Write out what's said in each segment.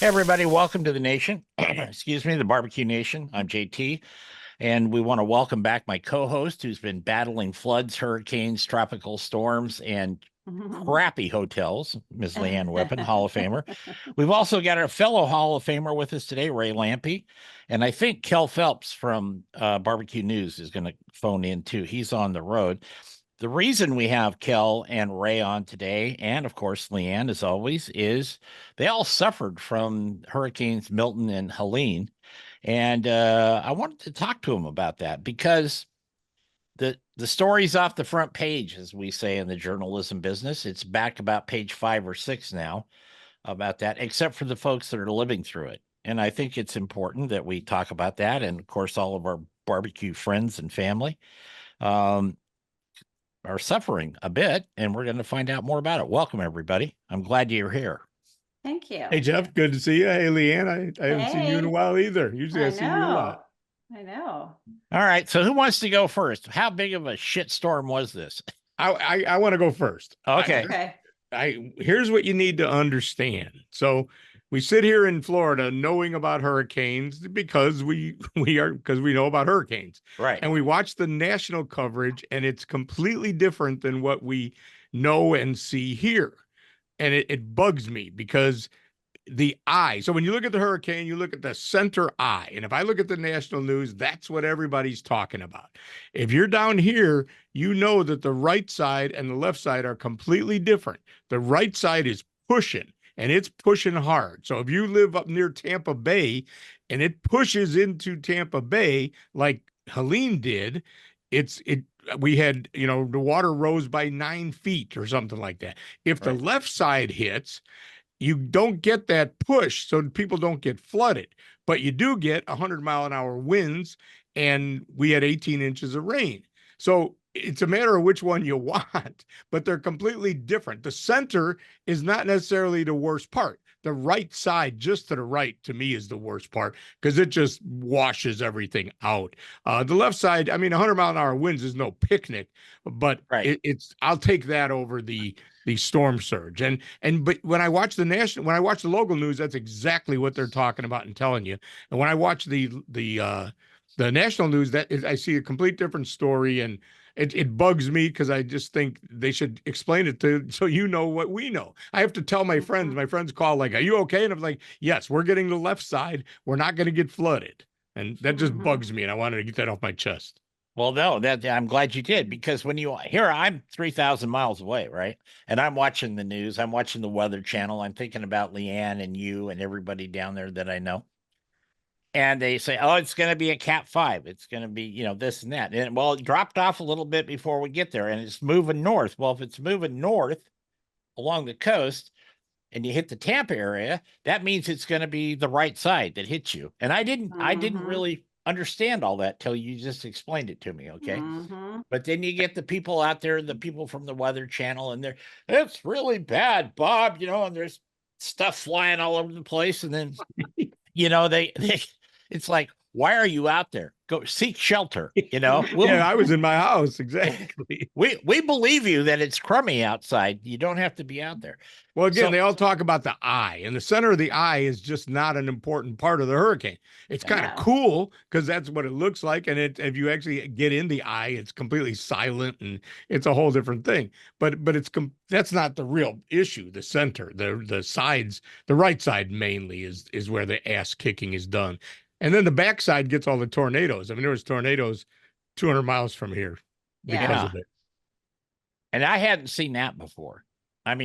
Hey, everybody, welcome to the nation. Excuse me, the Barbecue Nation. I'm JT, and we want to welcome back my co-host who's been battling floods, hurricanes, tropical storms, and crappy hotels, Ms. Leanne Whippen, Hall of Famer. We've also got our fellow Hall of Famer with us today, Ray Lampe, and I think Kel Phelps from Barbecue News is going to phone in too. He's on the road. The reason we have Kel and Ray on today, and of course Leanne, as always, is they all suffered from Hurricanes Milton and Helene, and I wanted to talk to them about that because the story's off the front page, as we say in the journalism business. It's back about page 5 or 6 now about that, except for the folks that are living through it. And I think it's important that we talk about that, and of course, all of our barbecue friends and family. Are suffering a bit, and we're going to find out more about it. Welcome, everybody. I'm glad you're here. Thank you. Hey, Jeff, good to see you. Hey, Leanne, I haven't seen you in a while either. Usually I see you a lot. I know. All right, so who wants to go first? How big of a shitstorm was this? I want to go first. Okay. Here's what you need to understand. So we sit here in Florida knowing about hurricanes because we know about hurricanes. Right. And we watch the national coverage, and it's completely different than what we know and see here. And it bugs me because the eye. So when you look at the hurricane, you look at the center eye. And if I look at the national news, that's what everybody's talking about. If you're down here, you know that the right side and the left side are completely different. The right side is pushing, and it's pushing hard. So if you live up near Tampa Bay and it pushes into Tampa Bay like Helene did, we had, the water rose by 9 feet or something like that. If the left side hits, you don't get that push, so people don't get flooded, but you do get 100-mile-an-hour winds, and we had 18 inches of rain. So it's a matter of which one you want, but they're completely different. The center is not necessarily the worst part. The right side, just to the right, to me, is the worst part because it just washes everything out. The left side, 100-mile-an-hour winds is no picnic, but I'll take that over the storm surge. But when I watch the local news, that's exactly what they're talking about and telling you. And when I watch the national news, I see a complete different story, and it bugs me because I just think they should explain it so you know what we know. I have to tell my friends. My friends call like, "Are you okay?" And I'm like, "Yes, we're getting the left side. We're not going to get flooded." And that just bugs me, and I wanted to get that off my chest. Well, no, I'm glad you did, because when I'm 3,000 miles away, right? And I'm watching the news. I'm watching the Weather Channel. I'm thinking about Leanne and you and everybody down there that I know. And they say, oh, it's going to be a Cat 5. It's going to be, this and that. And well, it dropped off a little bit before we get there, and it's moving north. Well, if it's moving north along the coast and you hit the Tampa area, that means it's going to be the right side that hits you. And I didn't really understand all that till you just explained it to me. Okay. But then you get the people out there, the people from the Weather Channel, and it's really bad, Bob, and there's stuff flying all over the place. And then, it's like, why are you out there? Go seek shelter. Yeah, I was in my house. Exactly. We believe you that it's crummy outside. You don't have to be out there. Well, again, they all talk about the eye, and the center of the eye is just not an important part of the hurricane. It's kind of cool because that's what it looks like. And if you actually get in the eye, it's completely silent, and it's a whole different thing. But that's not the real issue. The center, the sides, the right side mainly is where the ass kicking is done. And then the backside gets all the tornadoes. There was tornadoes 200 miles from here because of it. And I hadn't seen that before. I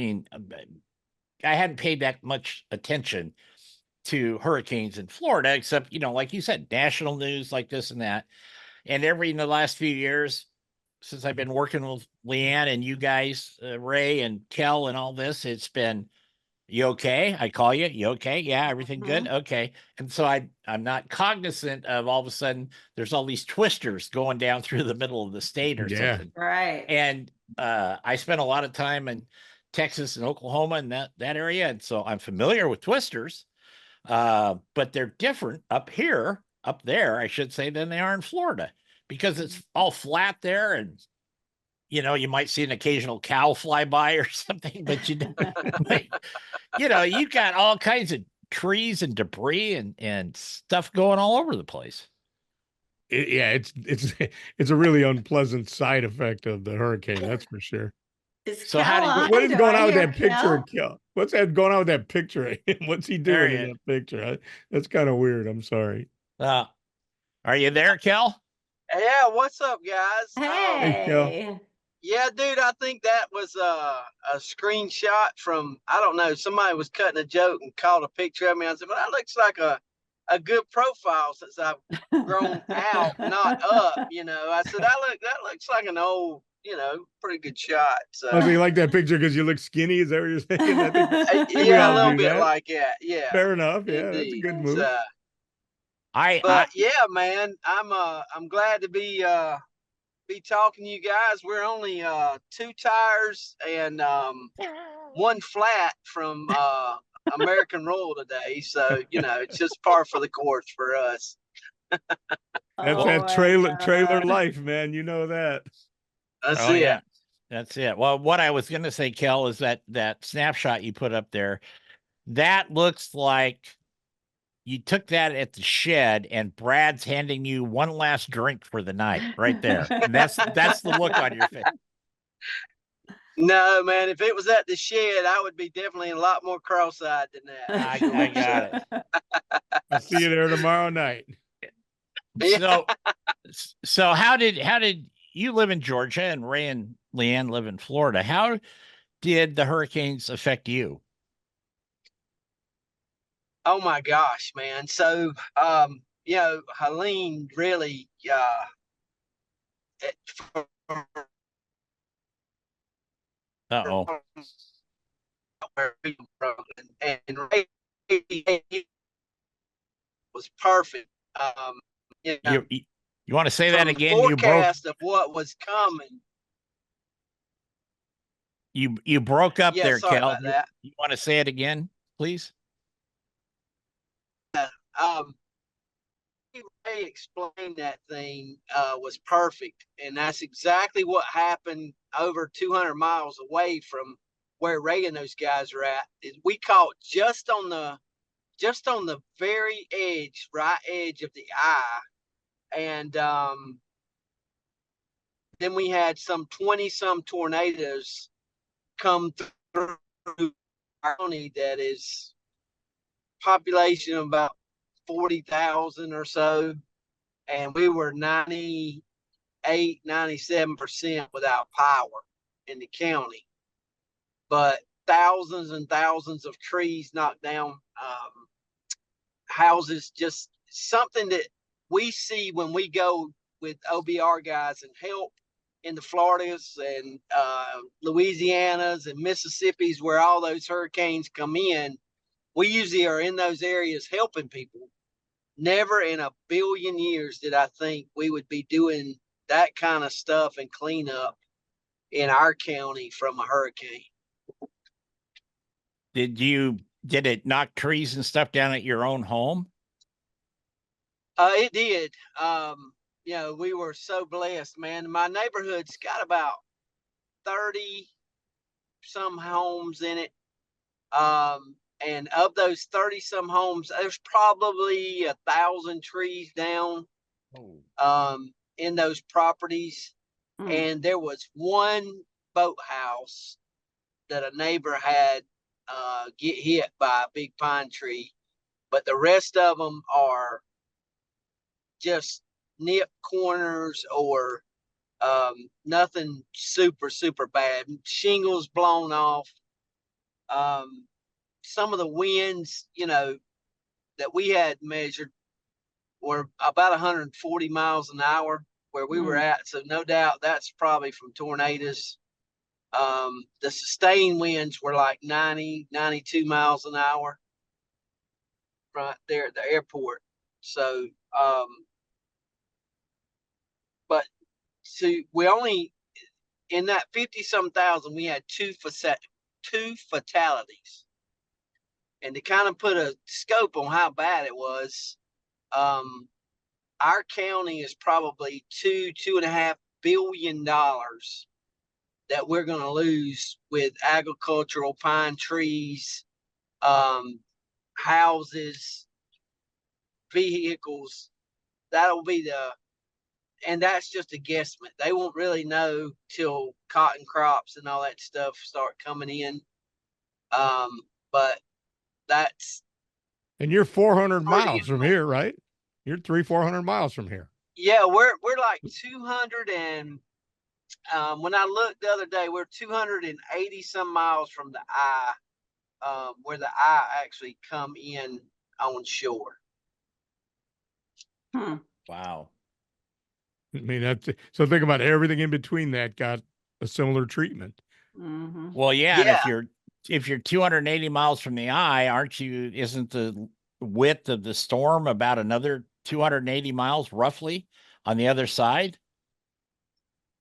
hadn't paid that much attention to hurricanes in Florida, except, like you said, national news like this and that. And in the last few years, since I've been working with Leanne and you guys, Ray and Kel and all this, it's been, you okay? I call you. You okay? Yeah, everything good? Okay. And so I'm not cognizant of all of a sudden there's all these twisters going down through the middle of the state or something. Right. And I spent a lot of time in Texas and Oklahoma and that area. And so I'm familiar with twisters. But they're different up there, I should say, than they are in Florida, because it's all flat there, and you might see an occasional cow fly by or something, but you've got all kinds of trees and debris and stuff going all over the place. Yeah, it's a really unpleasant side effect of the hurricane. That's for sure. Is So Kel how did- on? What is Do going I on with hear that picture Kel? of Kel? What's that going on with that picture of him? What's he There doing he in is. that picture? That's kind of weird. I'm sorry. Are you there, Kel? Yeah, what's up, guys? Hey, Kel. Hey. Yeah, dude, I think that was a screenshot from, I don't know, somebody was cutting a joke and called a picture of me. I said, well, that looks like a good profile since I've grown out, not up, you know. I said, that looks like an old, you know, pretty good shot. Oh, so So you like that picture because you look skinny? Is that what you're saying? I think we yeah, a all little do bit that. like that. Yeah, Fair enough. Yeah, that's a indeed. good move. But yeah, man, I'm glad to be talking to you guys. We're only 2 tires and one flat from American Roll today, so you know it's just par for the course for us. That's Oh that my trailer God. life, man. You know that. That's Oh it. yeah, that's it. Well, what I was going to say, Kel, is that snapshot you put up there, that looks like you took that at the shed and Brad's handing you one last drink for the night right there. And that's the look on your face. No, man, if it was at the shed, I would be definitely a lot more cross-eyed than that. For I sure. got So, it. I'll see you there tomorrow night. yeah. So how did you live in Georgia and Ray and Leanne live in Florida? How did the hurricanes affect you? Oh my gosh, man. So, you know, Helene really, Uh-oh. and Ray was perfect. You know, You want to say that from the again? forecast of what was coming. You broke up Yeah, there, sorry Kel. about that. You want to say it again, please? Um, Ray explained that thing was perfect, and that's exactly what happened over 200 miles away from where Ray and those guys are at. We caught just on the very edge, right edge of the eye, and then we had some 20-some tornadoes come through our county that is population of about 40,000 or so, and we were 98, 97% without power in the county. But thousands and thousands of trees knocked down, houses, just something that we see when we go with OBR guys and help in the Floridas and Louisianas and Mississippi's where all those hurricanes come in. We usually are in those areas helping people. Never in a billion years did I think we would be doing that kind of stuff and cleanup in our county from a hurricane. Did it knock trees and stuff down at your own home? It did. You know, we were so blessed, man. My neighborhood's got about 30 some homes in it. And of those 30 some homes, there's probably 1,000 trees down in those properties. And there was one boathouse that a neighbor had get hit by a big pine tree, but the rest of them are just nip corners or nothing super bad. Shingles blown off. Some of the winds, you know, that we had measured were about 140 miles an hour where we were at. So no doubt that's probably from tornadoes. The sustained winds were like 90, 92 miles an hour right there at the airport. So, but we only, in that 50 some thousand, we had two fatalities. And to kind of put a scope on how bad it was, our county is probably $2.5 billion that we're going to lose with agricultural pine trees, houses, vehicles. That'll be and that's just a guesstimate. They won't really know till cotton crops and all that stuff start coming in. But that's And you're 400 pretty miles from amazing. here, right? You're 400 miles from here. Yeah, we're like 200 and when I looked the other day, we're 280 some miles from the eye, where the eye actually come in on shore. Hmm. Wow. I mean, that's so think about everything in between that got a similar treatment. Mm-hmm. Well, yeah, and Yeah. if you're 280 miles from the eye, isn't the width of the storm about another 280 miles roughly on the other side?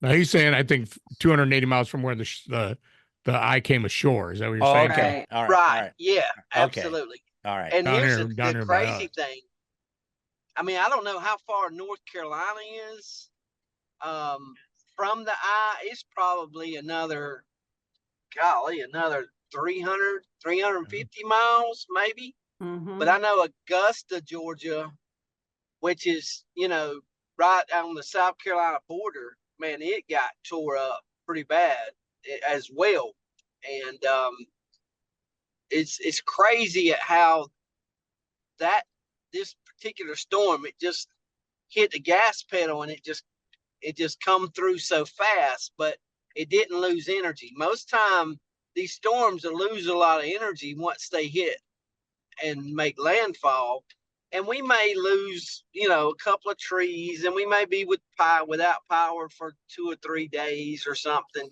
Now he's saying, I think 280 miles from where the eye came ashore. Is that what you're Oh, saying? okay. Right. All right. All Right. right. Yeah, Okay. absolutely. All right. And here's Down the here by crazy us. thing. I mean, I don't know how far North Carolina is from the eye. It's probably another 300, 350 miles, maybe. Mm-hmm. But I know Augusta, Georgia, which is, right on the South Carolina border, man, it got tore up pretty bad as well. And it's crazy at how this particular storm, it just hit the gas pedal and it just come through so fast, but it didn't lose energy. Most time these storms will lose a lot of energy once they hit and make landfall. And we may lose, a couple of trees, and we may be without power for 2 or 3 days or something.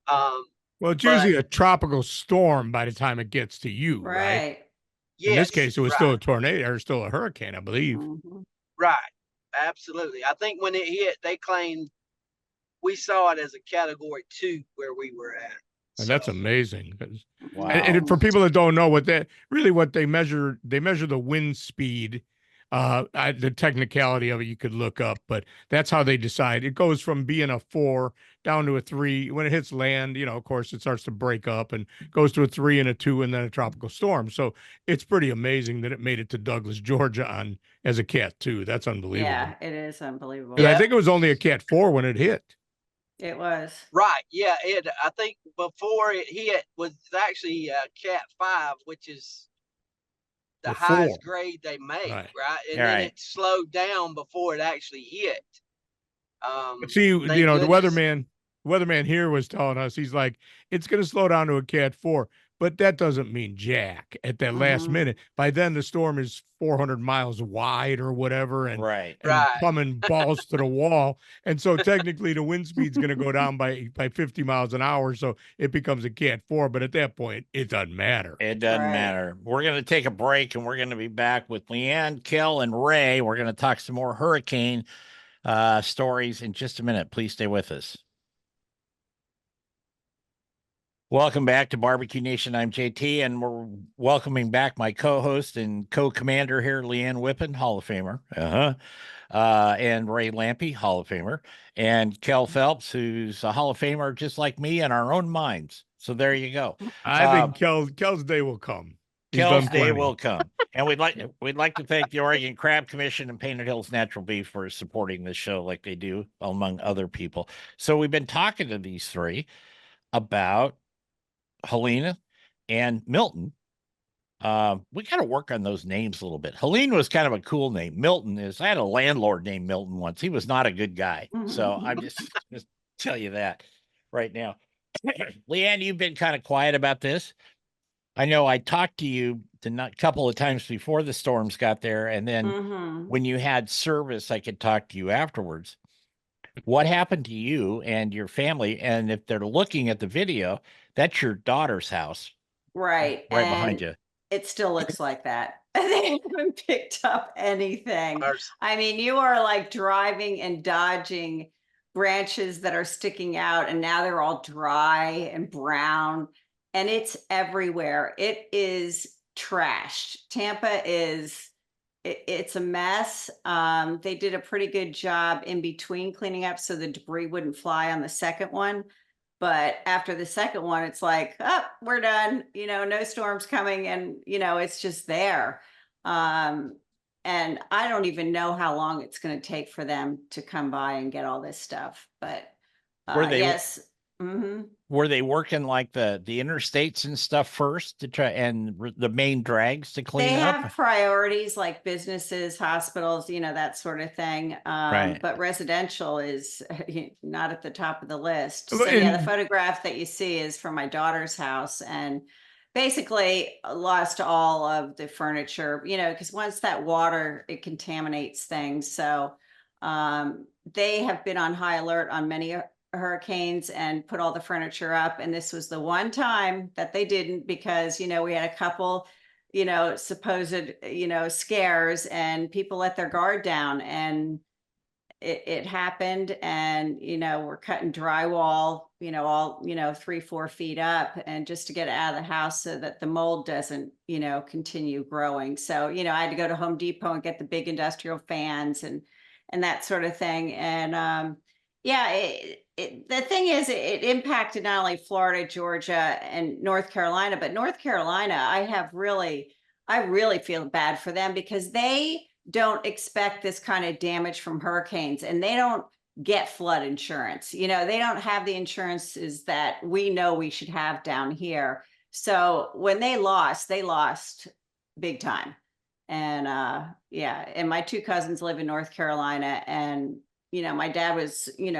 Well, it's But usually a tropical storm by the time it gets to you, right? Right. In this yes, case, it was right, still a tornado or still a hurricane, I believe. Mm-hmm. right, absolutely. I think when it hit, they claimed we saw it as a category 2 where we were at. And that's amazing. Wow. And for people that don't know what they measure the wind speed. The technicality of it you could look up, but that's how they decide. It goes from being a 4 down to a 3. When it hits land, of course, it starts to break up and goes to a 3 and a 2 and then a tropical storm. So it's pretty amazing that it made it to Douglas, Georgia as a Cat 2. That's unbelievable. Yeah, it is unbelievable. And I Yeah. think it was only a Cat 4 when it hit. It was. Right. Yeah. I think before it hit was actually Cat 5, which is the The highest 4. grade they make. Right. Right. And All then right. it slowed down before it actually hit. But see, Thank the goodness. weatherman here was telling us, he's like, it's going to slow down to a Cat 4, but that doesn't mean jack at that last Mhm. minute. By then, the storm is 400 miles wide or whatever, and Right. Right. coming balls to the wall. And so technically, the wind speed's going to go down by 50 miles an hour, so it becomes a Cat 4. But at that point, it doesn't matter. It doesn't Right. matter. We're going to take a break and we're going to be back with Leanne, Kel, and Ray. We're going to talk some more hurricane stories in just a minute. Please stay with us. Welcome back to Barbecue Nation. I'm JT, and we're welcoming back my co-host and co-commander here, Leanne Whippen, Hall of Famer. And Ray Lampy, Hall of Famer, and Kel Phelps, who's a Hall of Famer just like me in our own minds. So there you go. I think Kel's day will come. He's Kel's done day plenty. will come. And we'd like to thank the Oregon Crab Commission and Painted Hills Natural Beef for supporting this show like they do, among other people. So we've been talking to these three about Helena and Milton. We got to work on those names a little bit. Helene was kind of a cool name. Milton I had a landlord named Milton once. He was not a good guy. So I'm just tell you that right now. Leanne, you've been kind of quiet about this. I know I talked to you a couple of times before the storms got there. And then Mhm. when you had service, I could talk to you afterwards. What happened to you and your family? And if they're looking at the video, that's your daughter's house. Right. Right And behind you. it still looks like that. They haven't picked up anything. Ours- I mean, you are like driving and dodging branches that are sticking out, and now they're all dry and brown, and it's everywhere. It is trashed. Tampa it's a mess. They did a pretty good job in between cleaning up so the debris wouldn't fly on the second one. But after the second one, it's like, oh, we're done, no storms coming, and it's just there. And I don't even know how long it's going to take for them to come by and get all this stuff. But Were they yes. Hmm. were they working like the interstates and stuff first to try and the main drags to They clean up? have priorities like businesses, hospitals, that sort of thing. Right. But residential is not at the top of the list. Well, So yeah, the and- photograph that you see is from my daughter's house, and basically lost all of the furniture, because once that water, it contaminates things. So they have been on high alert on many hurricanes and put all the furniture up. And this was the one time that they didn't, because, we had a couple supposed, scares, and people let their guard down, and it happened. And, we're cutting drywall, all, 3-4 feet up, and just to get it out of the house so that the mold doesn't, continue growing. So, I had to go to Home Depot and get the big industrial fans and that sort of thing. And, yeah, the thing is, it impacted not only Florida, Georgia, and North Carolina, but North Carolina, I really feel bad for them, because they don't expect this kind of damage from hurricanes, and they don't get flood insurance. They don't have the insurances that we know we should have down here. So when they lost big time. And yeah, and my two cousins live in North Carolina, and my dad was, in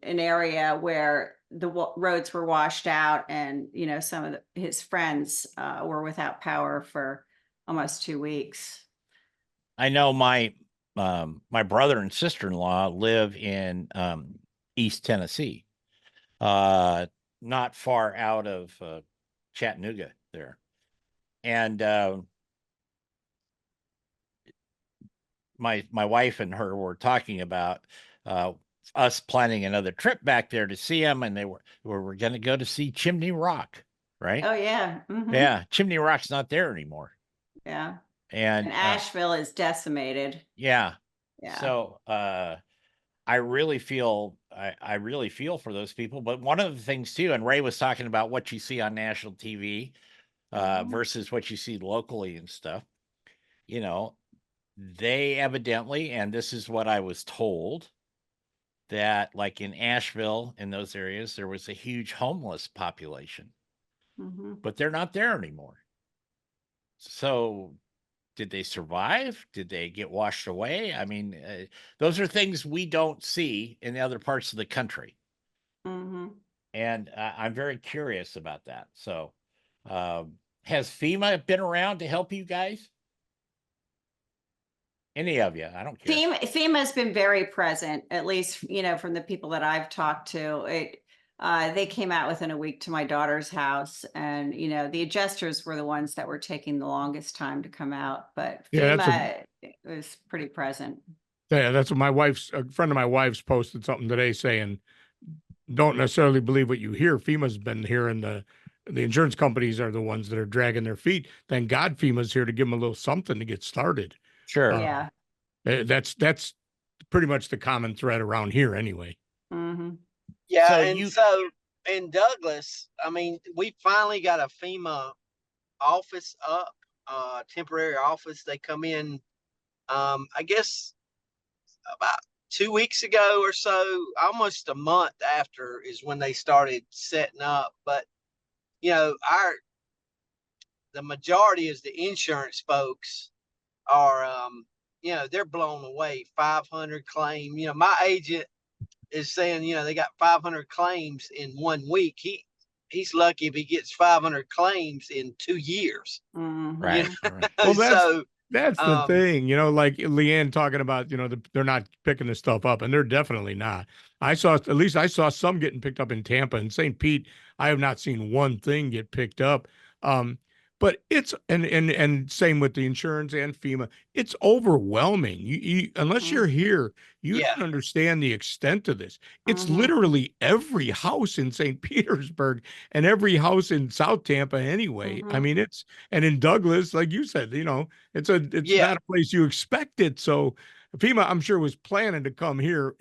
an area where the roads were washed out, and, some of his friends were without power for almost 2 weeks. I know my my brother and sister-in-law live in East Tennessee, not far out of Chattanooga there. And my wife and her were talking about us planning another trip back there to see them, and we're going to go to see Chimney Rock, right? Oh yeah. Mhm. Yeah, Chimney Rock's not there anymore. Yeah. And And Asheville is decimated. yeah. Yeah. So I really feel I really feel for those people. But one of the things too, and Ray was talking about what you see on national TV versus what you see locally and stuff. They evidently, and this is what I was told, that like in Asheville, in those areas, there was a huge homeless population, Mhm. but they're not there anymore. So did they survive? Did they get washed away? I mean, those are things we don't see in other parts of the country. Mhm. And I'm very curious about that. So has FEMA been around to help you guys? Any of you? I don't care. FEMA's been very present, at least, from the people that I've talked to. They came out within a week to my daughter's house, and, the adjusters were the ones that were taking the longest time to come out, but Yeah, FEMA was pretty present. Yeah, that's what a friend of my wife's posted something today saying, don't necessarily believe what you hear. FEMA's been here, and the insurance companies are the ones that are dragging their feet. Thank God FEMA's here to give them a little something to get started. Sure. Yeah. That's pretty much the common thread around here anyway. Mhm. Yeah, So and you- so in Douglas, I mean, we finally got a FEMA office up, temporary office. They come in, I guess about 2 weeks ago or so, almost a month after is when they started setting up. But the majority is the insurance folks are, they're blown away. 500 claim. My agent is saying, they got 500 claims in 1 week. He's lucky if he gets 500 claims in 2 years. Mhm. Right. Right. Well, So that's the thing, like Leanne talking about, they're not picking this stuff up, and they're definitely not. I saw some getting picked up in Tampa and St. Pete. I have not seen one thing get picked up. But it's and same with the insurance and FEMA. It's overwhelming. You unless you're here, you Yeah. don't understand the extent of this. It's Mhm. literally every house in St. Petersburg and every house in South Tampa anyway. I Mhm. mean, and in Douglas, like you said, it's Yeah. not a place you expect it. So FEMA, I'm sure, was planning to come here,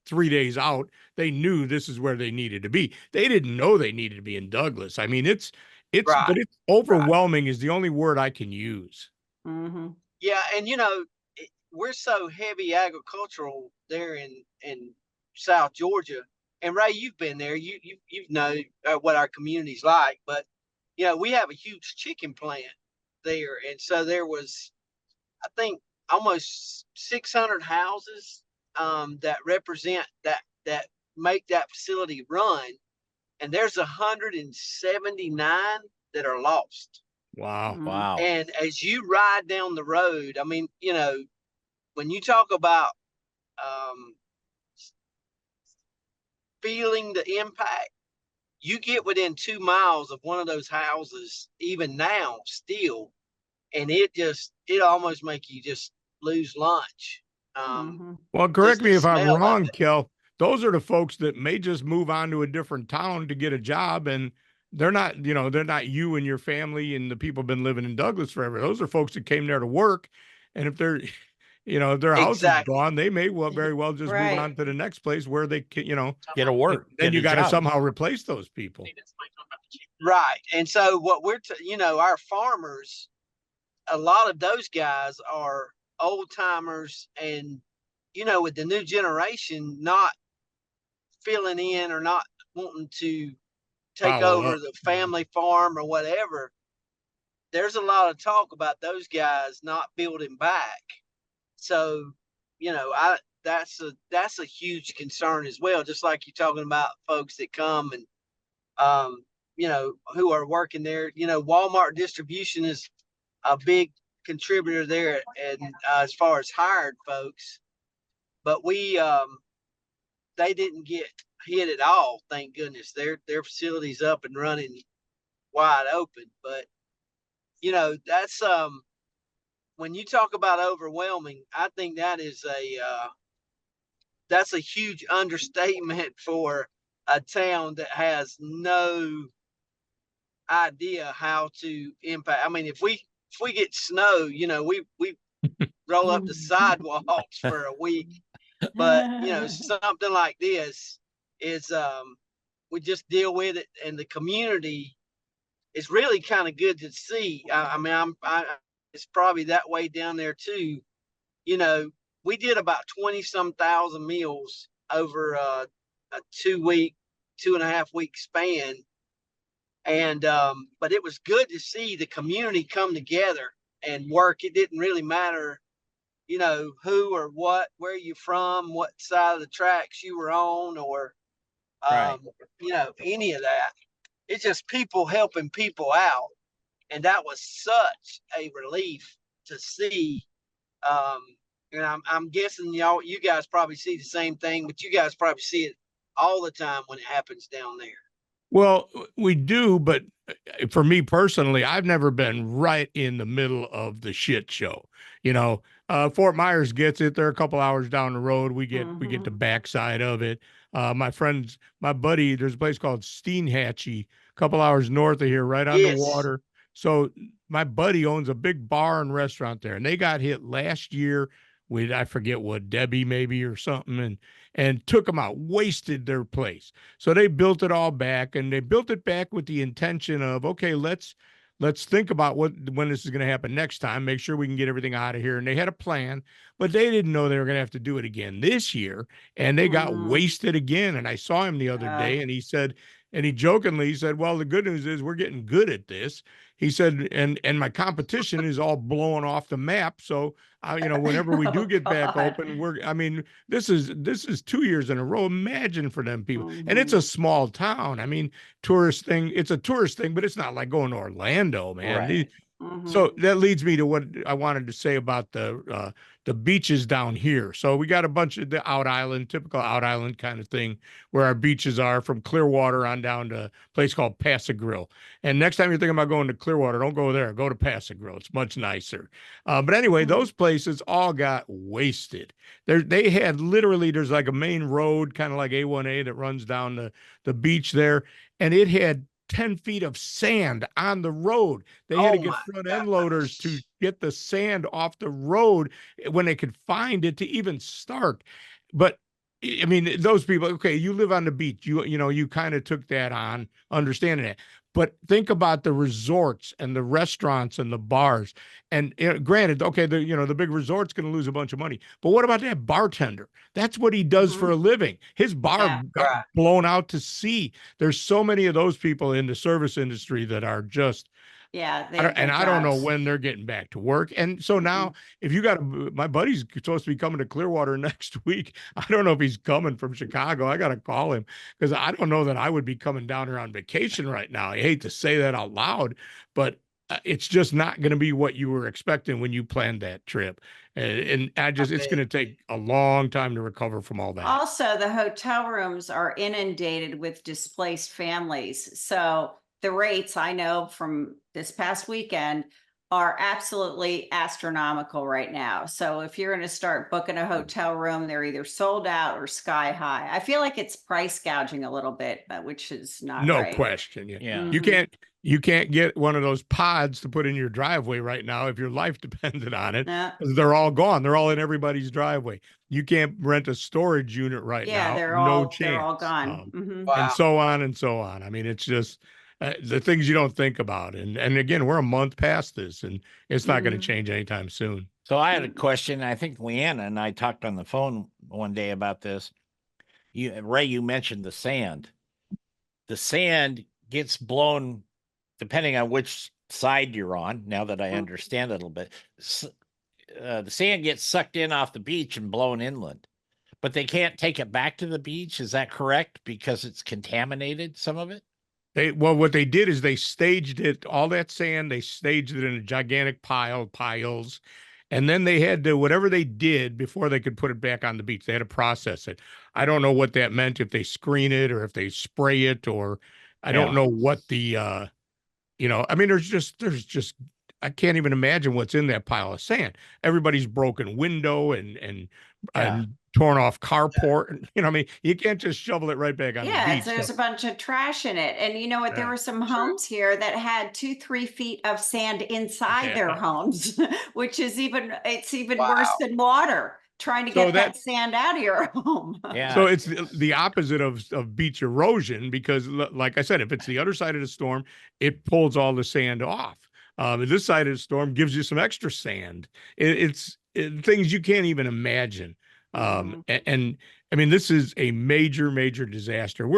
3 days out. They knew this is where they needed to be. They didn't know they needed to be in Douglas. I mean, Right. but it's Right. overwhelming is the only word I can use. Mhm. Yeah, and we're so heavy agricultural there in South Georgia. And Ray, you've been there. You know what our community's like. But we have a huge chicken plant there, and so there was, I think, almost 600 houses that represent that make that facility run, and there's 179 that are lost. Wow. Mhm. Wow. And as you ride down the road, I mean, when you talk about um, feeling the impact, you get within 2 miles of one of those houses, even now, still, and it almost make you just lose lunch. Mhm. Well, Just correct me the if I'm smell of wrong, it. Kel. Those are the folks that may just move on to a different town to get a job, and they're not you and your family and the people been living in Douglas forever. Those are folks that came there to work, and if they're, if their house is Exactly. gone, they may very well just move Right. on to the next place where they can, Get a and work. then Get you a got to job. somehow replace those people. Right. And so what our farmers, a lot of those guys are old timers, and with the new generation not filling in or not wanting to take Follow over up. the family farm or whatever, there's a lot of talk about those guys not building back. So, I that's a huge concern as well. Just like you're talking about folks that come and who are working there. Walmart distribution is a big contributor there, and as far as hired folks, but they didn't get hit at all. Thank goodness, their facility's up and running wide open. But that's when you talk about overwhelming, I think that's a huge understatement for a town that has no idea how to impact. I mean, if we get snow, we roll up the sidewalks for a week. But something like this is we just deal with it, and the community is really kind of good to see. I mean, it's probably that way down there too. You know, we did about 20 some thousand meals over a 2 week, 2.5 week span. And but it was good to see the community come together and work. It didn't really matter, who or what, where you from, what side of the tracks you were on, or Right. any of that. It's just people helping people out, and that was such a relief to see. Um, and I'm guessing you guys probably see the same thing, but you guys probably see it all the time when it happens down there. Well, we do, but for me personally, I've never been right in the middle of the shit show. Fort Myers gets it. They're a couple hours down the road. We get the backside of it. My buddy, there's a place called Steenhatchee, a couple hours north of here, right on the Yes. water. So my buddy owns a big bar and restaurant there, and they got hit last year with, I forget what, Debbie maybe or something, and took them out, wasted their place. So they built it all back, and they built it back with the intention of, okay, let's think about when this is going to happen next time, make sure we can get everything out of here. And they had a plan, but they didn't know they were going to have to do it again this year, and they got wasted again. And I saw him the other day, and he jokingly said, well, the good news is we're getting good at this. He said, and my competition is all blowing off the map. So whenever we do get back open, this is 2 years in a row. Imagine for them people. And it's a small town. I mean, it's a tourist thing, but it's not like going to Orlando, man. Right. So that leads me to what I wanted to say about the beaches down here. So we got a bunch of the typical out island kind of thing, where our beaches are, from Clearwater on down to a place called Pass-a-Grille. And next time you're thinking about going to Clearwater, don't go there. Go to Pass-a-Grille. It's much nicer. But anyway, those places all got wasted. They had literally, there's like a main road, kind of like A1A, that runs down the beach there, and it had 10 feet of sand on the road. They had to Oh get my front end loaders to gosh. get the sand off the road when they could find it to even start. But I mean, those people, okay, you live on the beach. You kind of took that on, understanding it. But think about the resorts and the restaurants and the bars. And granted, okay, the big resort's going to lose a bunch of money. But what about that bartender? That's what he does for a living. His bar Yeah. got Right. blown out to sea. There's so many of those people in the service industry that are just, Yeah, I don't know when they're getting back to work. And so now, if you got my buddy's supposed to be coming to Clearwater next week. I don't know if he's coming from Chicago. I got to call him because I don't know that I would be coming down here on vacation right now. I hate to say that out loud, but it's just not going to be what you were expecting when you planned that trip. And it's going to take a long time to recover from all that. Also, the hotel rooms are inundated with displaced families. So the rates I know from this past weekend are absolutely astronomical right now. So if you're going to start booking a hotel room, they're either sold out or sky high. I feel like it's price gouging a little bit, but which is not No right. question. Yeah. You can't get one of those pods to put in your driveway right now if your life depended on it. Yeah. They're all gone. They're all in everybody's driveway. You can't rent a storage unit right Yeah, now. they're No all chance. gone. And Wow. so on and so on. I mean, it's just the things you don't think about. And again, we're a month past this, and it's not going to change anytime soon. So I had a question. I think Leanna and I talked on the phone one day about this. Ray, you mentioned the sand. The sand gets blown depending on which side you're on. Now that I understand it a little bit, the sand gets sucked in off the beach and blown inland, but they can't take it back to the beach. Is that correct? Because it's contaminated, some of it? What they did is they staged it, all that sand, they staged it in a gigantic piles, and then they had to, whatever they did before they could put it back on the beach, they had to process it. I don't know what that meant, if they screen it or if they spray it, or I don't know what the, I mean, there's just, I can't even imagine what's in that pile of sand. Everybody's broken window and torn off carport. I mean, you can't just shovel it right back on the beach. There's a bunch of trash in it. And you know what? There were some homes here that had 2-3 feet of sand inside their homes, which is even worse than water. Trying to get that sand out of your home. Yeah. So it's the opposite of beach erosion, because like I said, if it's the other side of the storm, it pulls all the sand off. This side of the storm gives you some extra sand. It's things you can't even imagine. And I mean, this is a major, major disaster.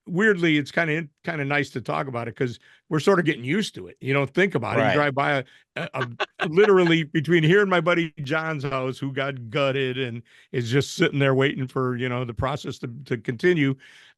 Weirdly, it's kind of nice to talk about it because we're sort of getting used to it. You don't think about it. You drive by a literally between here and my buddy John's house, who got gutted and is just sitting there waiting for, the process to continue.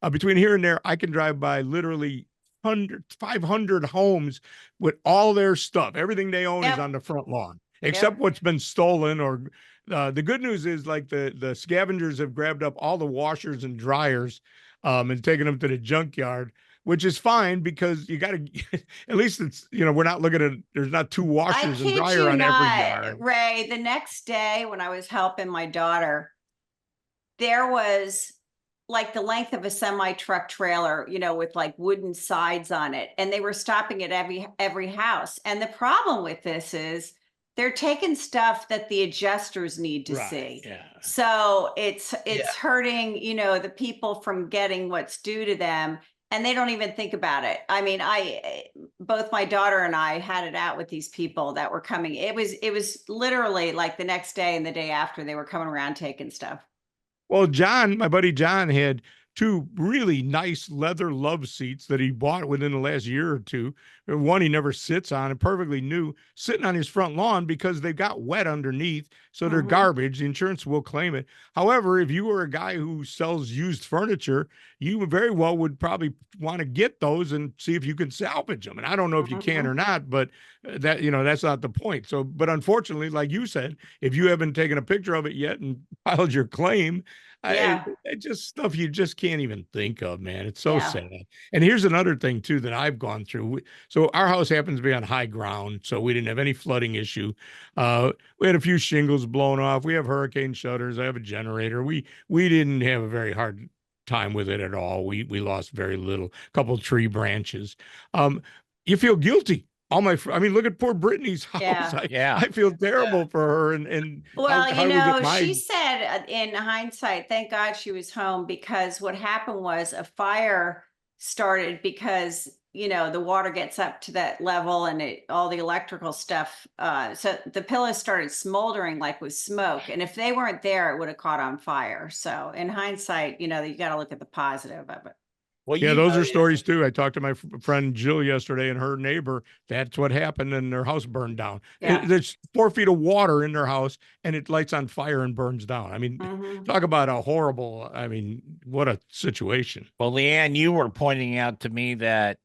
Between here and there, I can drive by literally 500 homes with all their stuff. Everything they own is on the front lawn, except what's been stolen. Or the good news is, like, the scavengers have grabbed up all the washers and dryers and taken them to the junkyard, which is fine, because you got to, at least it's, we're not looking at, there's not 2 washers and dryer on every yard. Ray, the next day when I was helping my daughter, there was like the length of a semi-truck trailer, with like wooden sides on it. And they were stopping at every house. And the problem with this is they're taking stuff that the adjusters need to see. Yeah. So it's hurting, the people from getting what's due to them. And they don't even think about it. I mean, both my daughter and I had it out with these people that were coming. It was literally like the next day and the day after, they were coming around taking stuff. Well, my buddy John, had 2 really nice leather love seats that he bought within the last year or 2. One he never sits on, and perfectly new, sitting on his front lawn because they got wet underneath. So they're garbage. The insurance will claim it. However, if you were a guy who sells used furniture, you very well would probably want to get those and see if you can salvage them. And I don't know if you can or not, but that's not the point. So, but unfortunately, like you said, if you haven't taken a picture of it yet and filed your claim, it's just stuff you just can't even think of, man. It's so sad. And here's another thing too that I've gone through. So our house happens to be on high ground, so we didn't have any flooding issue. We had a few shingles blown off. We have hurricane shutters. I have a generator. We didn't have a very hard time with it at all. We lost very little, a couple tree branches. You feel guilty. I mean, look at poor Brittany's house. Yeah. Yeah. I feel terrible for her. And Well, how was it she my, said in hindsight, thank God she was home, because what happened was a fire started because, the water gets up to that level and all the electrical stuff. So the pillows started smoldering like with smoke. And if they weren't there, it would have caught on fire. So in hindsight, you got to look at the positive of it. Well, yeah, you those Oh, are yeah. stories too. I talked to my friend Jill yesterday and her neighbor. That's what happened, and their house burned down. Yeah. There's 4 feet of water in their house, and it lights on fire and burns down. I mean, Mhm. talk about a horrible. I mean, what a situation. well, Leanne, you were pointing out to me that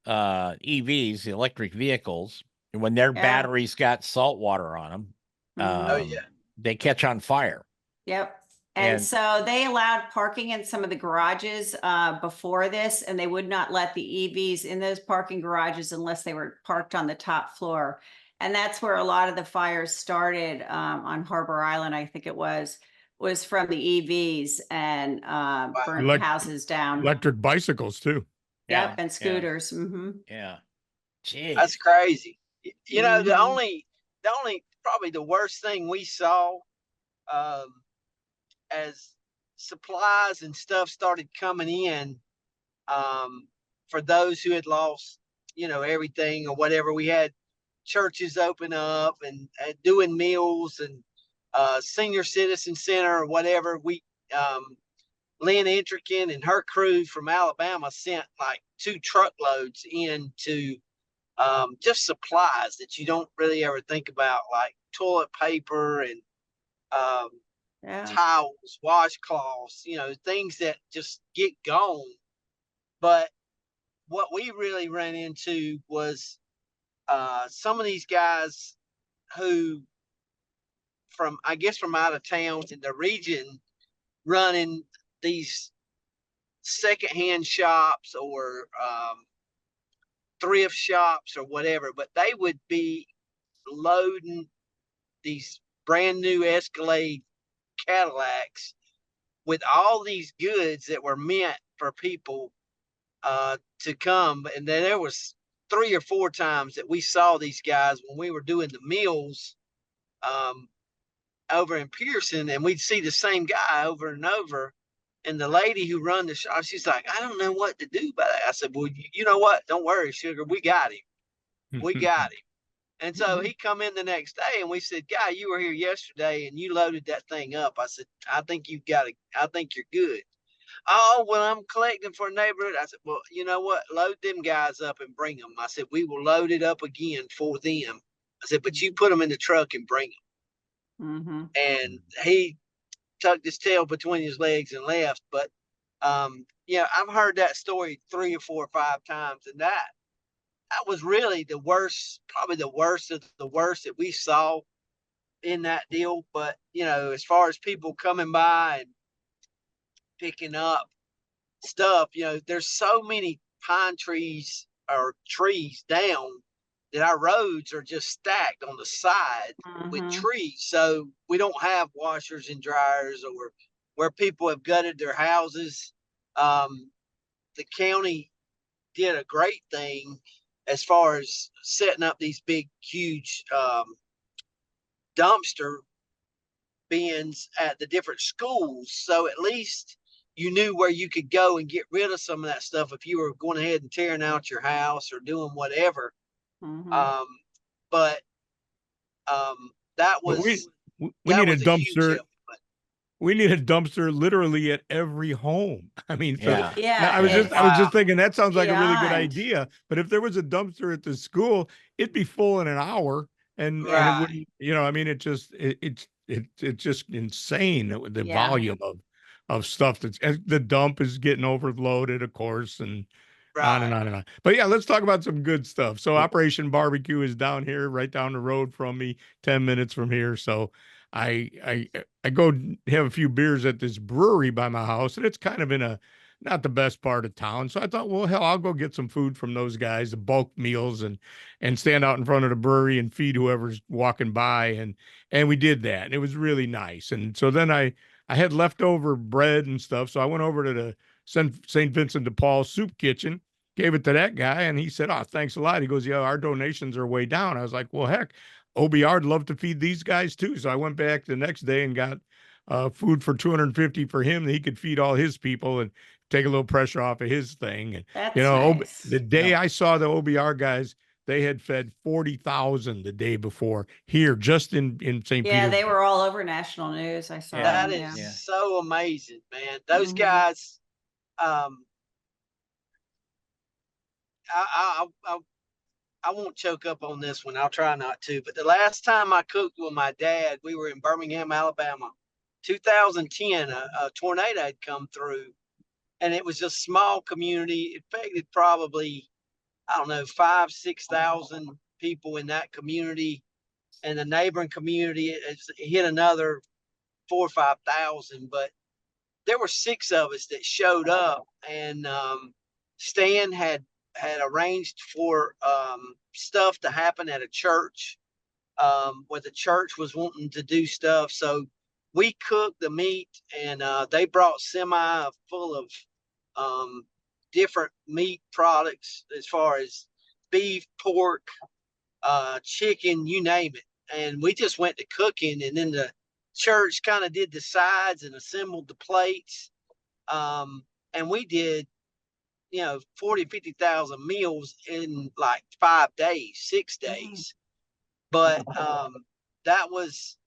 EVs, the electric vehicles, when their Yeah. batteries got salt water on them, Mhm. Oh, yeah. they catch on fire. Yep. And And so they allowed parking in some of the garages before this, and they would not let the EVs in those parking garages unless they were parked on the top floor. And that's where a lot of the fires started on Harbor Island, I think it was from the EVs and burnt Elec- houses down. Electric bicycles too. Yep, yeah, and scooters. Mm-hmm. yeah. That's Jeez. crazy. You know, the Mhm. only, probably the worst thing we saw, um, as supplies and stuff started coming in, um, for those who had lost, everything or whatever. We had churches open up and doing meals and senior citizen center or whatever. Lynn Intrican and her crew from Alabama sent like 2 truckloads in to just supplies that you don't really ever think about, like toilet paper and um, Yeah. towels, washcloths, things that just get gone. But what we really ran into was some of these guys who, I guess, from out of town in the region, running these secondhand shops or thrift shops or whatever, but they would be loading these brand new Escalade Cadillacs with all these goods that were meant for people to come. And then there was 3 or 4 times that we saw these guys when we were doing the meals um, over in Pearson, and we'd see the same guy over and over. And the lady who run the shop, she's like, I don't know what to do about it. I said, well, you know what? Don't worry, sugar. We got him. We got him. And so he come in the next day and we said, Guy, you were here yesterday and you loaded that thing up. I said, I think you're good. Oh, well, I'm collecting for a neighborhood. I said, well, you know what? Load them guys up and bring them. I said, we will load it up again for them. I said, but you put them in the truck and bring Mm-hmm. them. And he tucked his tail between his legs and left. But, I've heard that story 3 or 4 or 5 times. And that was really the worst, probably the worst of the worst that we saw in that deal. But, as far as people coming by and picking up stuff, there's so many pine trees or trees down that our roads are just stacked on the side with Mm-hmm. trees. So we don't have washers and dryers, or where people have gutted their houses. The county did a great thing as far as setting up these big, huge dumpster bins at the different schools. So at least you knew where you could go and get rid of some of that stuff if you were going ahead and tearing out your house or doing whatever. Mm-hmm. But that But was we need a a huge dumpster. help. But We need a dumpster literally at every home. I mean, Yeah. Yeah. I was it's just thinking that sounds like a really good beyond. idea. But if there was a dumpster at the school, it'd be full in an hour, and it Yeah. wouldn't. I mean, it's just insane the Yeah. volume of stuff the dump is getting overloaded, of course, and on and right, on and on. But yeah, let's talk about some good stuff. So Operation Barbecue is down here, right down the road from me, 10 minutes from here. So I go have a few beers at this brewery by my house, and it's kind of in a not the best part of town. So I thought, well, hell, I'll go get some food from those guys, the bulk meals, and stand out in front of the brewery and feed whoever's walking by. And we did that. And it was really nice. And so then I I had leftover bread and stuff. So I went over to the St. Vincent de Paul soup kitchen, gave it to that guy. And he said, "Oh, thanks a lot." He goes, "Yeah, our donations are way down." I was like, "Well, heck, OBR'd love to feed these guys too." So I went back the next day and got food for 250 for him that he could feed all his people and take a little pressure off of his thing. And, That's nice. the day Yeah. I saw the OBR guys, they had fed 40,000 the day before here, just in St. Yeah, they Petersburg. were all over national news. I saw Yeah. That them. is Yeah. Yeah. so amazing, man. Those Mhm. guys, um, I won't choke up on this one. I'll try not to. But the last time I cooked with my dad, we were in Birmingham, Alabama. 2010, a tornado had come through, and it was a small community. It affected probably, I don't know, 5,000 to 6,000 people in that community. And the neighboring community, it hit another 4,000 or 5,000. But there were 6 of us that showed up, and Stan had arranged for stuff to happen at a church, where the church was wanting to do stuff. So we cooked the meat, and they brought semi full of different meat products, as far as beef, pork, chicken, you name it. And we just went to cooking, and then the church kind of did the sides and assembled the plates. And we did, 40, 50,000 meals in like 5 days, 6 days. But that was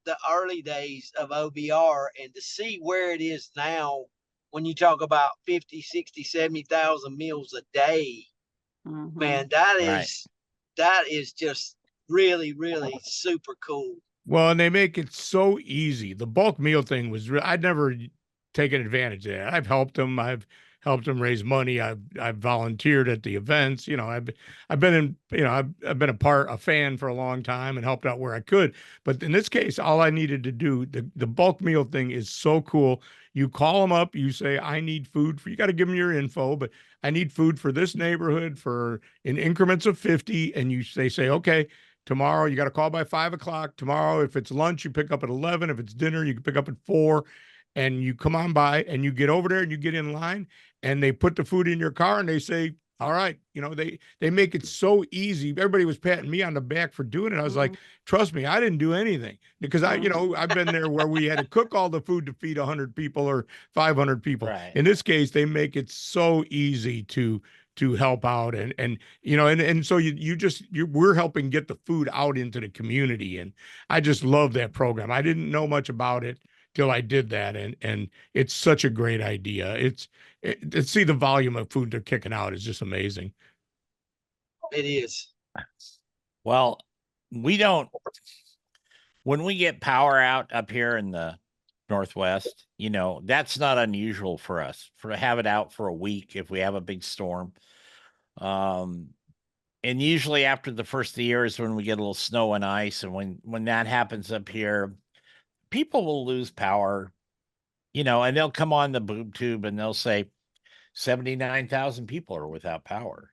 the early days of OBR, and to see where it is now, when you talk about 50, 60, 70,000 meals a day, Mhm. man, that Right. is just really, really super cool. Well, and they make it so easy. The bulk meal thing was I'd never taken advantage of that. I've helped them. I've helped them raise money. I've volunteered at the events. I've been in, I've been a fan for a long time and helped out where I could. But in this case, all I needed to do, the bulk meal thing is so cool. You call them up, you say, "I need food for," you got to give them your info, but "I need food for this neighborhood for in increments of 50." And they say, "Okay, tomorrow you got to call by 5 o'clock. Tomorrow, if it's lunch, you pick up at 11. If it's dinner, you can pick up at 4." And you come on by and you get over there and you get in line, and they put the food in your car and they say, "All right." They make it so easy. Everybody was patting me on the back for doing it. I was like, "Trust me, I didn't do anything," because I've been there where we had to cook all the food to feed 100 people or 500 people. Right. In this case, they make it so easy to help out, and so we're helping get the food out into the community. And I just love that program. I didn't know much about it till I did that. And it's such a great idea. To see the volume of food they're kicking out is just amazing. It is. Well, when we get power out up here in the Northwest, that's not unusual for us to have it out for a week if we have a big storm. And usually after the first of the year is when we get a little snow and ice. And when that happens up here, people will lose power, and they'll come on the boob tube and they'll say 79,000 people are without power.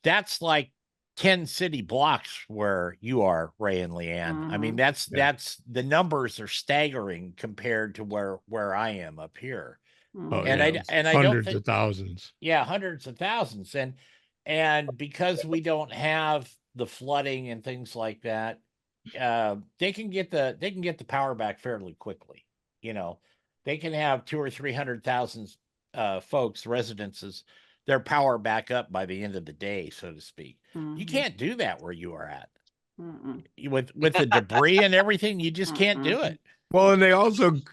That's like 10 city blocks where you are, Ray and Leanne. I mean, that's the numbers are staggering compared to where I am up here. Oh, And yeah. I don't Hundreds think, of thousands. yeah, hundreds of thousands. And because we don't have the flooding and things like that, they can get the power back fairly quickly. They can have 200,000 or 300,000 folks, residences, their power back up by the end of the day, so to speak. You can't do that where you are at. With the debris and everything, you just can't do it. Well, and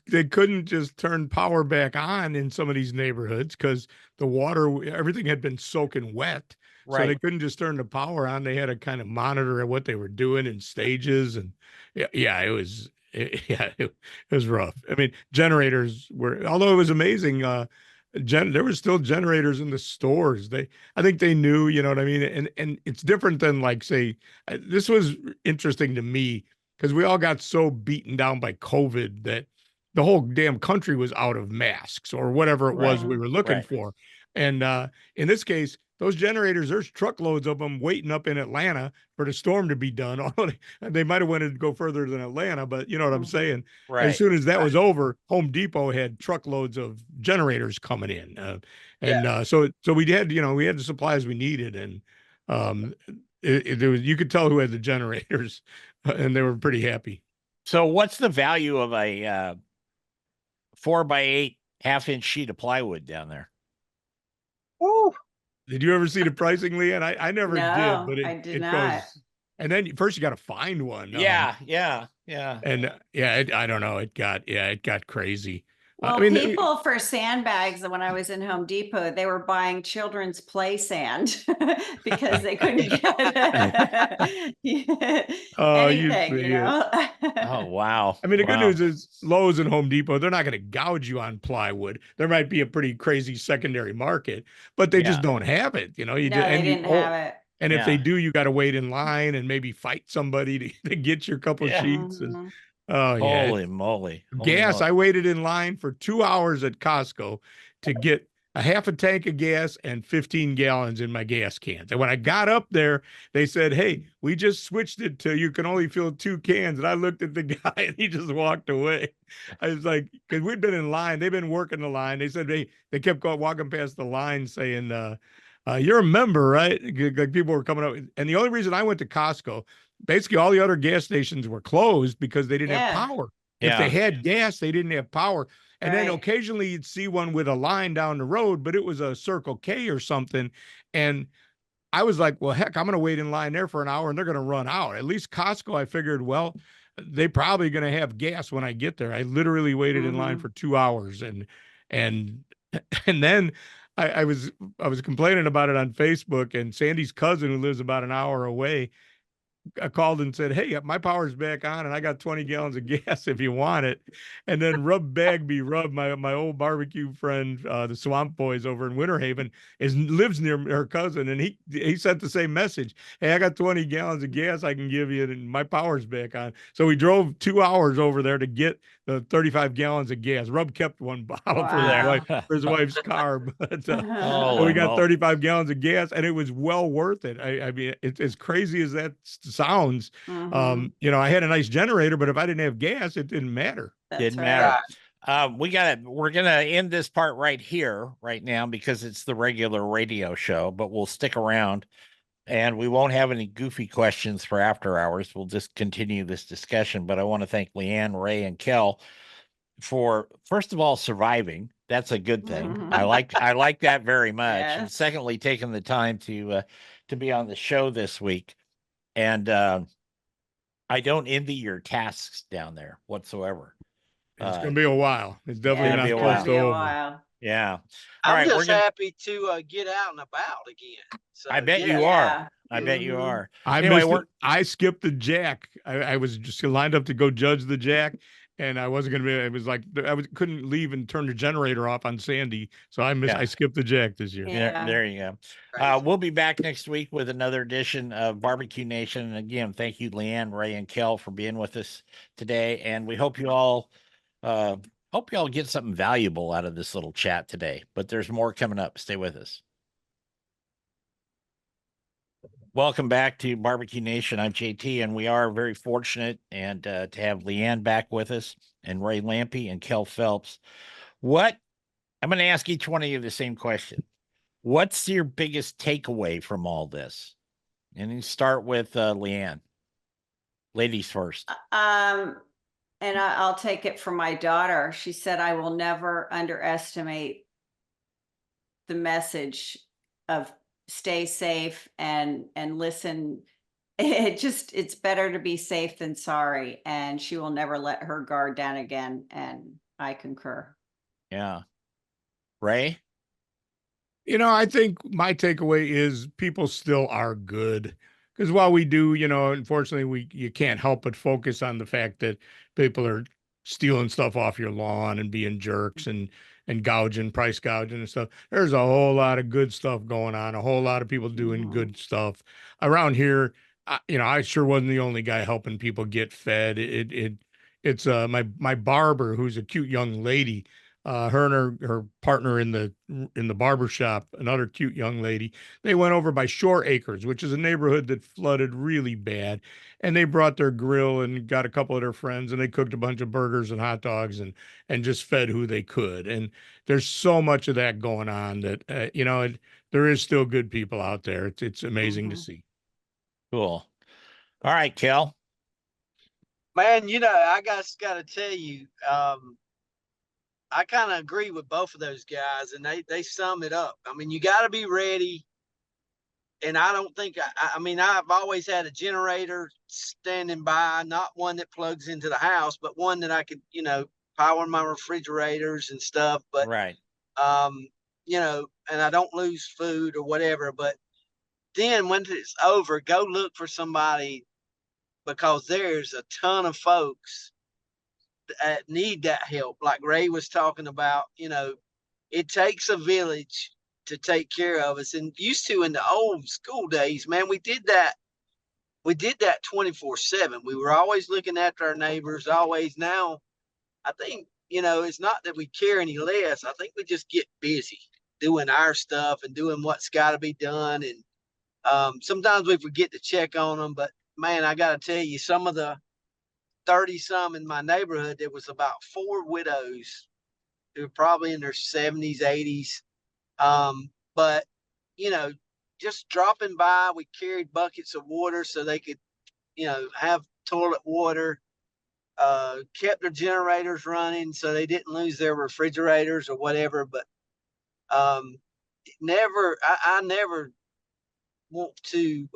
they couldn't just turn power back on in some of these neighborhoods because everything had been soaking wet. So they Right. couldn't just turn the power on. They had to kind of monitor what they were doing in stages. And yeah, it was rough. I mean, although it was amazing, there were still generators in the stores. I think they knew, you know what I mean? And it's different than, like, say, this was interesting to me because we all got so beaten down by COVID that the whole damn country was out of masks or whatever it was we were looking Right. for. And in this case, those generators, there's truckloads of them waiting up in Atlanta for the storm to be done. Although they might have wanted to go further than Atlanta, but you know what I'm saying? As Right. soon as that was over, Home Depot had truckloads of generators coming in. So we had, we had the supplies we needed. And there was, you could tell who had the generators and they were pretty happy. So what's the value of a 4x8 half-inch sheet of plywood down there? Woo. Did you ever see the pricing, Leanne? I never did, No, but I did it not. goes, and then first you got to find one. Yeah. And I don't know. It got crazy. Well, I mean, people for sandbags, when I was in Home Depot, they were buying children's play sand because they couldn't get anything, see it. Oh, wow. I mean, the good Wow. news is Lowe's and Home Depot, they're not going to gouge you on plywood. There might be a pretty crazy secondary market, but they just Yeah. don't have it. No, they didn't have it. And if they Yeah. do, you got to wait in line and maybe fight somebody to get your couple Yeah. sheets. And Mhm. oh yeah, Holy moly. Holy gas. moly. I waited in line for 2 hours at Costco to get a half a tank of gas and 15 gallons in my gas cans. And when I got up there, they said, "Hey, we just switched it to you can only fill 2 cans." And I looked at the guy and he just walked away. I was like, because we'd been in line, they've been working the line. They said they kept walking past the line saying, "You're a member, right?" Like people were coming up. And the only reason I went to Costco, basically all the other gas stations were closed because they didn't have Yeah. power. If they Yeah. had gas, they didn't have power. And then Right. occasionally you'd see one with a line down the road, but it was a Circle K or something. And I was like, well, heck, I'm going to wait in line there for an hour and they're going to run out. At least Costco, I figured, well, they probably going to have gas when I get there. I literally waited in line Mhm. for 2 hours and and then I was complaining about it on Facebook, and Sandy's cousin, who lives about an hour away, I called and said, "Hey, my power's back on, and I got 20 gallons of gas if you want it." And then Rub Bagby, my old barbecue friend, the Swamp Boys over in Winter Haven, lives near her cousin, and he sent the same message. "Hey, I got 20 gallons of gas I can give you, and my power's back on." So we drove 2 hours over there to get the 35 gallons of gas. Rub kept one bottle for his Wow. wife's car, but so Holy we got moly. 35 gallons of gas, and it was well worth it. I mean, it's as crazy as that sounds. Mhm. I had a nice generator, but if I didn't have gas, it didn't matter. That's Didn't right. matter. We're gonna end this part right here, right now, because it's the regular radio show, but we'll stick around and we won't have any goofy questions for after hours. We'll just continue this discussion. But I want to thank Leanne, Ray, and Kel for, first of all, surviving. That's a good thing. Mhm. I like that very much. And Yes. secondly, taking the time to be on the show this week. And I don't envy your tasks down there whatsoever. It's going to be a while. It's definitely Yeah, gonna not be a it's close gonna while. to be a over. while. Yeah. All I'm right, we're just gonna. happy to get out and about again. So I bet you yeah. are. Yeah. I bet you Mhm. are. I Anyway, missed we're it. I skipped the jack. I was just lined up to go judge the jack, and I wasn't going to be. It was like couldn't leave and turn the generator off on Sandy, so I Yeah. skipped the jack this year. Yeah. there you go. Crazy. We'll be back next week with another edition of Barbecue Nation. And again, thank you, Leanne, Ray, and Kel, for being with us today. And we hope you all get something valuable out of this little chat today. But there's more coming up. Stay with us. Welcome back to Barbecue Nation. I'm JT, and we are very fortunate and to have Leanne back with us, and Ray Lampy and Kel Phelps. What I'm going to ask each one of you the same question. What's your biggest takeaway from all this? And you start with Leanne. Ladies first. And I'll take it from my daughter. She said, "I will never underestimate the message of stay safe and listen." It's better to be safe than sorry, and she will never let her guard down again. And I concur. Yeah. Ray? I think my takeaway is people still are good. Because while we do, unfortunately, you can't help but focus on the fact that people are stealing stuff off your lawn and being jerks and price gouging and stuff. There's a whole lot of good stuff going on. A whole lot of people doing Mhm. good stuff around here. I sure wasn't the only guy helping people get fed. It's my barber, who's a cute young lady. Her and her partner in the barber shop, another cute young lady. They went over by Shore Acres, which is a neighborhood that flooded really bad, and they brought their grill and got a couple of their friends, and they cooked a bunch of burgers and hot dogs and just fed who they could. And there's so much of that going on that there is still good people out there. It's amazing to see. Cool. All right, Kel. Man, I gotta tell you, I kind of agree with both of those guys, and they sum it up. I mean, you got to be ready. And I don't think I mean, I've always had a generator standing by, not one that plugs into the house, but one that I could, power my refrigerators and stuff. But Right. And I don't lose food or whatever. But then when it's over, go look for somebody, because there's a ton of folks that need that help. Like Ray was talking about, it takes a village to take care of us. And used to, in the old school days, man, we did that 24/7. We were always looking after our neighbors, always. Now I think, it's not that we care any less. I think we just get busy doing our stuff and doing what's got to be done. And sometimes we forget to check on them. But man, I got to tell you, some of the 30 some in my neighborhood, there was about 4 widows who were probably in their 70s, 80s. But just dropping by, we carried buckets of water so they could, have toilet water, kept their generators running so they didn't lose their refrigerators or whatever. But I never want to,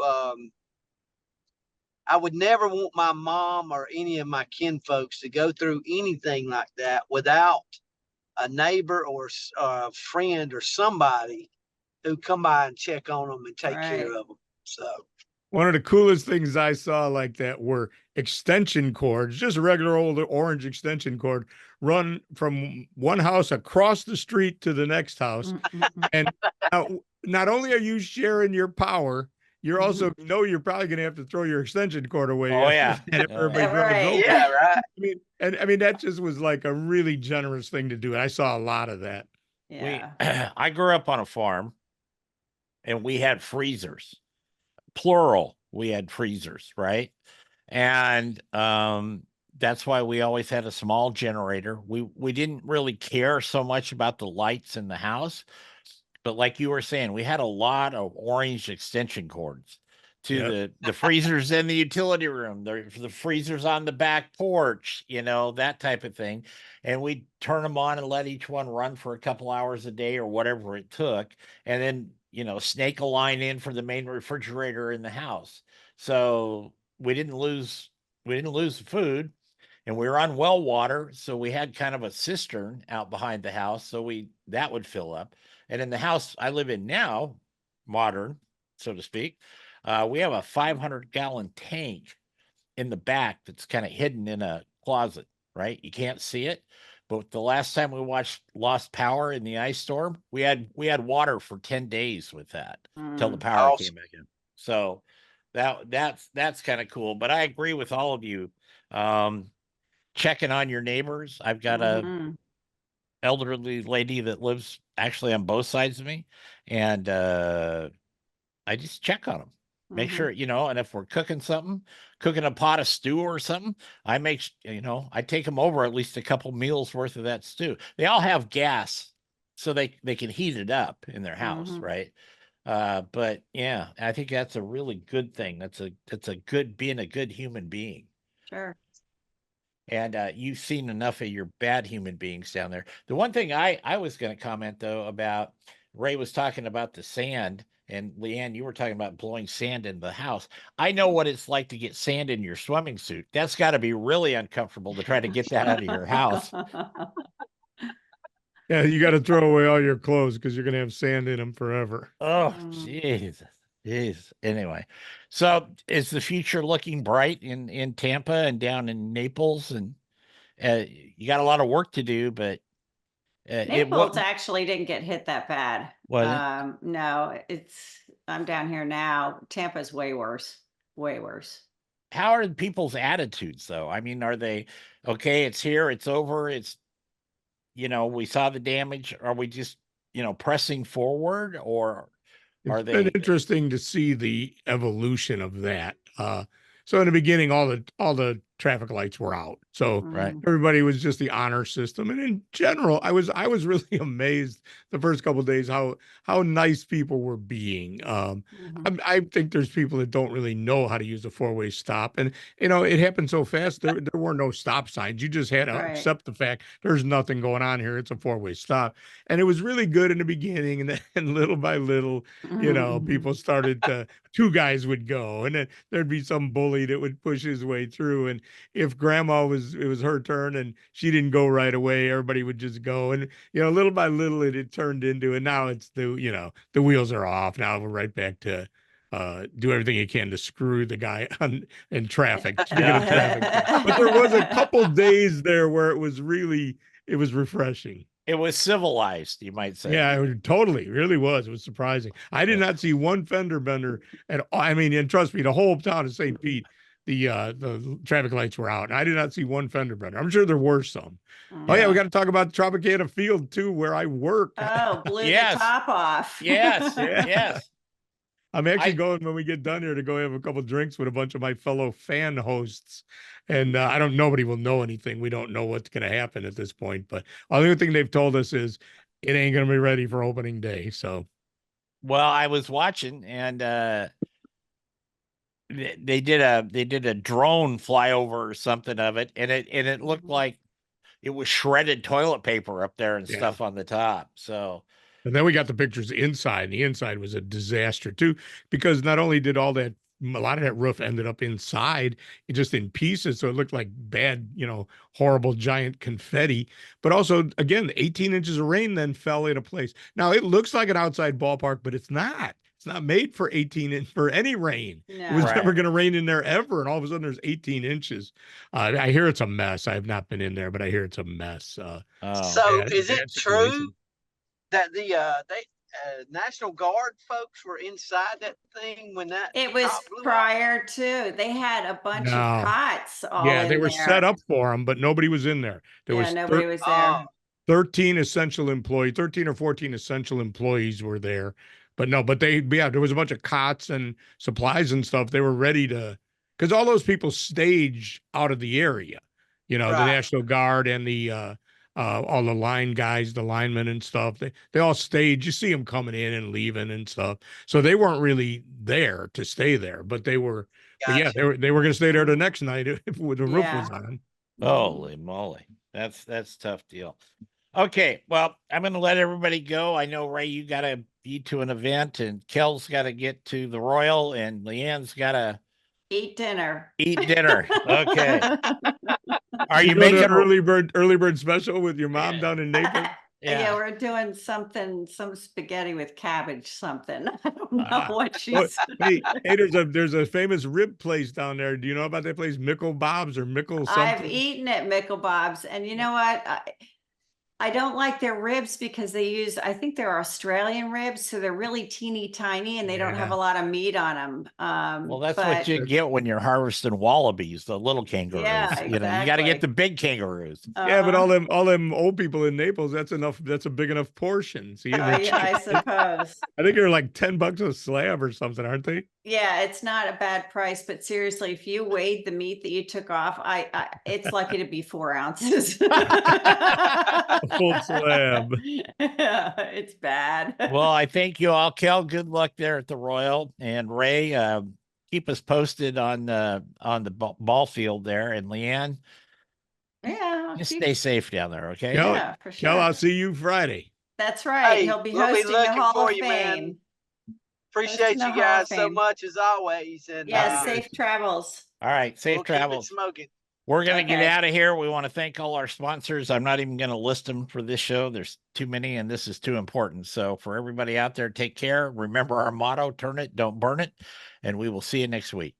I would never want my mom or any of my kin folks to go through anything like that without a neighbor or a friend or somebody who come by and check on them and take care of them. So one of the coolest things I saw like that were extension cords, just a regular old orange extension cord, run from one house across the street to the next house. And now, not only are you sharing your power, you're also you're probably going to have to throw your extension cord away. Oh yeah, everybody drives over. Yeah, right. I mean that just was like a really generous thing to do. And I saw a lot of that. Yeah. I grew up on a farm, and we had freezers, plural. We had freezers, right? And that's why we always had a small generator. We didn't really care so much about the lights in the house. But like you were saying, we had a lot of orange extension cords to the freezers in the utility room, the freezers on the back porch, that type of thing. And we'd turn them on and let each one run for a couple hours a day or whatever it took. And then, snake a line in for the main refrigerator in the house. So we didn't lose the food. And we were on well water, so we had kind of a cistern out behind the house, so that would fill up. And in the house I live in now, modern, so to speak, we have a 500-gallon tank in the back that's kind of hidden in a closet, right? You can't see it. But the last time we lost power in the ice storm, we had water for 10 days with that till the power came back in. So that's kind of cool. But I agree with all of you. Checking on your neighbors. I've got a elderly lady that lives actually on both sides of me, and I just check on them, make sure, and if we're cooking a pot of stew or something, I take them over at least a couple meals worth of that stew. They all have gas, so they can heat it up in their house, right? But yeah, I think that's a really good thing. That's a good, being a good human being. Sure. And you've seen enough of your bad human beings down there. The one thing I was going to comment, though, about Ray was talking about the sand, and Leanne, you were talking about blowing sand in the house. I know what it's like to get sand in your swimming suit. That's got to be really uncomfortable to try to get that out of your house. Yeah, you got to throw away all your clothes because you're going to have sand in them forever. Oh, jeez. Jeez. Anyway, so is the future looking bright in Tampa and down in Naples? And you got a lot of work to do, but Naples actually didn't get hit that bad. Was it? No, I'm down here now. Tampa's way worse. Way worse. How are people's attitudes, though? I mean, are they okay? It's here. It's over. we saw the damage. Are we just, pressing forward, or are It's been they? interesting to see the evolution of that. So in the beginning, all the traffic lights were out, so Right. everybody was just the honor system. And in general, I was really amazed the first couple of days how nice people were being. I think there's people that don't really know how to use a four-way stop, and it happened so fast. There were no stop signs. You just had to Right. accept the fact there's nothing going on here. It's a four-way stop, and it was really good in the beginning, and then little by little, people started to, two guys would go, and then there'd be some bully that would push his way through. And if it was her turn and she didn't go right away, everybody would just go. And, little by little it turned into, and now it's the wheels are off. Now we're right back to, do everything you can to screw the guy in traffic. Speaking of traffic, but there was a couple days there where it was refreshing. It was civilized, you might say. Yeah, it totally, really was. It was surprising. I did not see one fender bender at all. I mean, and trust me, the whole town of St. Pete, the traffic lights were out, and I did not see one fender bender. I'm sure there were some. Oh yeah, we got to talk about Tropicana Field too, where I work. Oh, blew Yes. the top off. Yes. Yeah. Yes. I'm actually I- going when we get done here to go have a couple drinks with a bunch of my fellow fan hosts. And I don't, nobody will know anything. We don't know what's going to happen at this point. But the only thing they've told us is it ain't going to be ready for opening day. So, Well, I was watching, and they did a drone flyover or something of it, and it looked like it was shredded toilet paper up there and Yeah. stuff on the top. So, and then we got the pictures inside. And the inside was a disaster too, because not only did a lot of that roof ended up inside, just in pieces. So it looked like bad, horrible giant confetti. But also, again, 18 inches of rain then fell into place. Now it looks like an outside ballpark, but it's not. It's not made for 18 for any rain. It was No. never going to rain in there ever. And all of a sudden there's 18 inches. I hear it's a mess. I have not been in there, but I hear it's a mess. oh, So bad- is it bad situation. true that the National Guard folks were inside that thing when that It was top blew up? prior to, they had a bunch No. of cots all Yeah, in they were there. set up for them, but nobody was in there. There Yeah, was nobody was there. Oh, 13 essential employees, 13 or 14 essential employees were there. But no, there was a bunch of cots and supplies and stuff. They were ready to, because all those people stage out of the area, the Right. National Guard and all the line guys, the linemen and stuff. They all stage. You see them coming in and leaving and stuff. So they weren't really there to stay there, but they were. But yeah, gotcha. they were going to stay there the next night if the roof was on. holy moly. That's a tough deal. Okay, well, I'm going to let everybody go. I know, Ray, you got to be to an event, and Kel's got to get to the Royal, and Leanne's got to Eat dinner. eat dinner. Okay. Are you doing making an early bird special with your mom down in Naples? Yeah, Yeah. we're doing some spaghetti with cabbage, something. I don't know Ah. what Oh, she's. hey, there's a famous rib place down there. Do you know about that place, Mickle Bob's or Mickle something? I've eaten at Mickle Bob's, and you know what? I don't like their ribs because I think they're Australian ribs, so they're really teeny tiny and they don't have Yeah. a lot of meat on them. Well, that's what you get when you're harvesting wallabies, the little kangaroos. Yeah, You got to get exactly. the big kangaroos. Yeah, but all them old people in Naples, that's enough. That's a big enough portion. See, I suppose. I think they're like $10 a slab or something, aren't they? Yeah, it's not a bad price, but seriously, if you weighed the meat that you took off, it's lucky to be 4 ounces. A full slab. It's bad. Well, I thank you all. Kel, good luck there at the Royal, and Ray, keep us posted on the ball field there. And Leanne, Yeah, just stay safe down there, okay? Kel, yeah, for Kel, sure. I'll see you Friday. That's right. Hey, He'll be we'll be hosting the looking Hall for of you, man. Fame. Appreciate in the you Hall guys of so Fame. much as always. And Yeah, safe travels. All right, safe we'll keep it travels. smoking. We're going to get Okay. out of here. We want to thank all our sponsors. I'm not even going to list them for this show. There's too many, and this is too important. So for everybody out there, take care. Remember our motto, turn it, don't burn it. And we will see you next week.